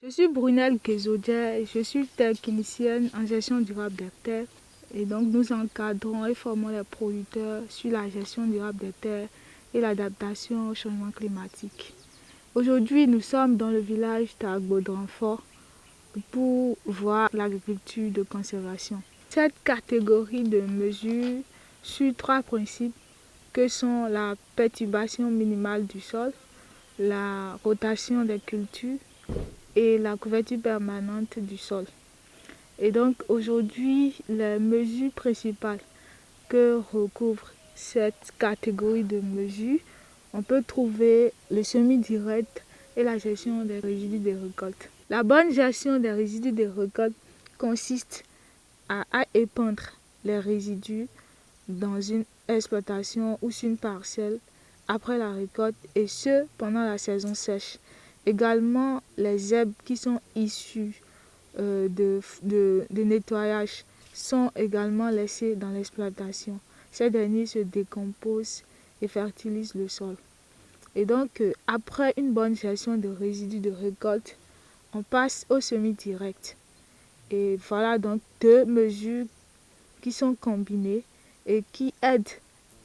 Je suis Brunelle Kézodja, je suis technicienne en gestion durable des terres et donc nous encadrons et formons les producteurs sur la gestion durable des terres et l'adaptation au changement climatique. Aujourd'hui, nous sommes dans le village d'Agbo-Dranfort pour voir l'agriculture de conservation. Cette catégorie de mesures suit trois principes que sont la perturbation minimale du sol, la rotation des cultures et la couverture permanente du sol. Et donc aujourd'hui, les mesures principales que recouvre cette catégorie de mesures, on peut trouver le semis direct et la gestion des résidus des récoltes. La bonne gestion des résidus des récoltes consiste à épandre les résidus dans une exploitation ou sur une parcelle après la récolte et ce pendant la saison sèche. Également, les herbes qui sont issues de nettoyage sont également laissées dans l'exploitation. Ces derniers se décomposent et fertilisent le sol. Et donc, après une bonne gestion de résidus de récolte, on passe au semis direct. Et voilà donc deux mesures qui sont combinées et qui aident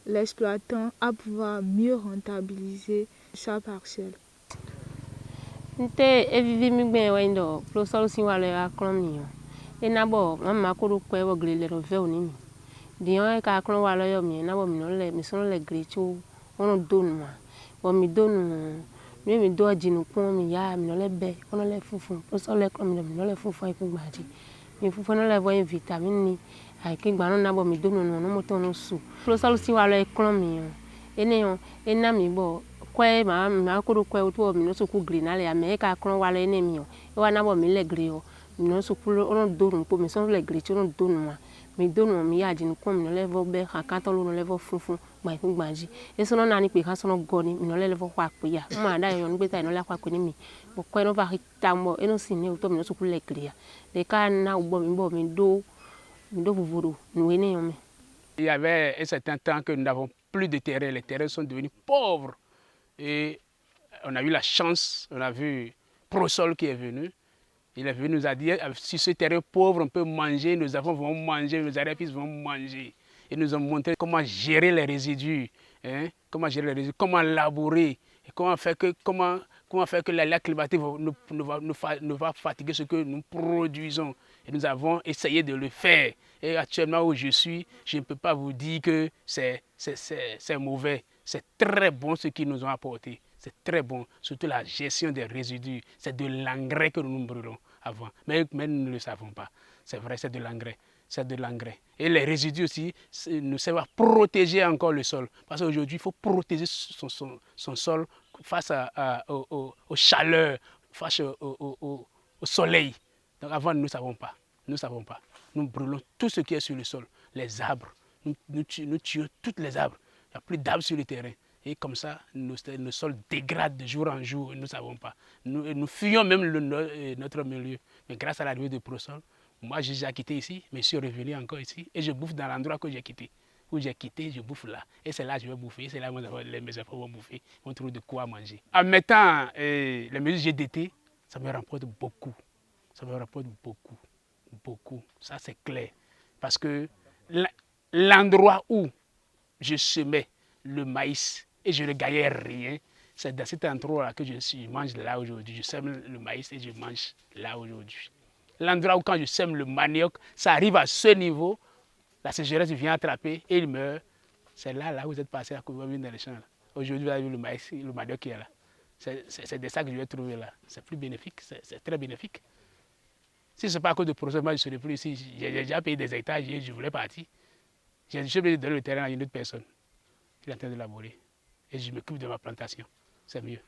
l'exploitant à pouvoir mieux rentabiliser sa parcelle. Nte evivi mi gbe wendo pro sol si wale aklon mi yo e na bo mama ko ro kwe wo gre le ro ve oni mi di on ka aklon wale yo mi na bo mi no le gre chu ono donu ma bo mi donu mi do jinu pon mi ya mi no le be ono le funfun pro sol le klon mi no le funfun e kun gbaji mi funfun no le vo vitamin ni ai ke gba no na bo mi donu no mo to no su pro sol si wale klon mi yo ene yo ena mi bo kwe ma ko ro kwe to mi no so ku green ale ya me ka kron wale ne mi o e wa na bo mi le gre o mi no so ku ono do no po mi so le gre ti ono do no ma mi do no mi ya ji no ko mi no le vo be ka to lo no le vo funfun gba ikun gbaji e so no na ni pe ka so no go ni mi no le vo kwa pe ya ma da yo ni pe ta no le kwa pe ni mi bo kwe no va ta mo e no si ne o to mi no so ku le gre ya de ka na bo mi do vuvuru no ne yo me. Il y avait un certain temps que nous n'avons plus de terrain, les terrains sont devenus pauvres. Et on a eu la chance, on a vu Prosol qui est venu. Il est venu nous a dit, sur ce terrain pauvre, on peut manger, nos enfants vont manger, nos arrière-fils vont manger. Et nous ont montré comment gérer les résidus, hein, comment labourer, et comment faire que l'aléa climatique ne va fatiguer ce que nous produisons. Et nous avons essayé de le faire. Et actuellement où je suis, je ne peux pas vous dire que c'est mauvais. C'est très bon ce qu'ils nous ont apporté. C'est très bon, surtout la gestion des résidus. C'est de l'engrais que nous brûlons avant. Mais nous ne le savons pas. C'est vrai, c'est de l'engrais. C'est de l'engrais. Et les résidus aussi nous servent à protéger encore le sol. Parce qu'aujourd'hui, il faut protéger son sol face aux chaleurs, face au soleil. Donc avant, nous ne savons pas. Nous ne savons pas. Nous brûlons tout ce qui est sur le sol. Les arbres. Nous tuons tous les arbres. Il n'y a plus d'arbres sur le terrain. Et comme ça, nos sols dégradent de jour en jour. Nous ne savons pas. Nous fuyons même notre milieu. Mais grâce à l'arrivée de Prosol, moi j'ai déjà quitté ici, mais je suis revenu encore ici. Et je bouffe dans l'endroit que j'ai quitté. Où j'ai quitté, je bouffe là. Et c'est là que je vais bouffer. C'est là que mes enfants vont bouffer. On trouve de quoi manger. En mettant les mesures GDT, ça me rapporte beaucoup. Ça me rapporte beaucoup. Beaucoup. Ça c'est clair. Parce que l'endroit où je semais le maïs et je ne gagnais rien, c'est dans cet endroit-là que je mange là aujourd'hui. Je sème le maïs et je mange là aujourd'hui. L'endroit où quand je sème le manioc, ça arrive à ce niveau, la sécheresse vient attraper et il meurt. C'est là où vous êtes passé à couper dans les champs. Aujourd'hui, vous avez vu le maïs, le manioc qui est là. C'est de ça que je vais trouver là. C'est plus bénéfique, c'est très bénéfique. Si ce n'est pas à cause de Prosol, moi je ne serais plus ici. J'ai déjà payé des hectares et je voulais partir. J'ai obligé de donner le terrain à une autre personne. Il est en train de labourer. Et je m'occupe de ma plantation. C'est mieux.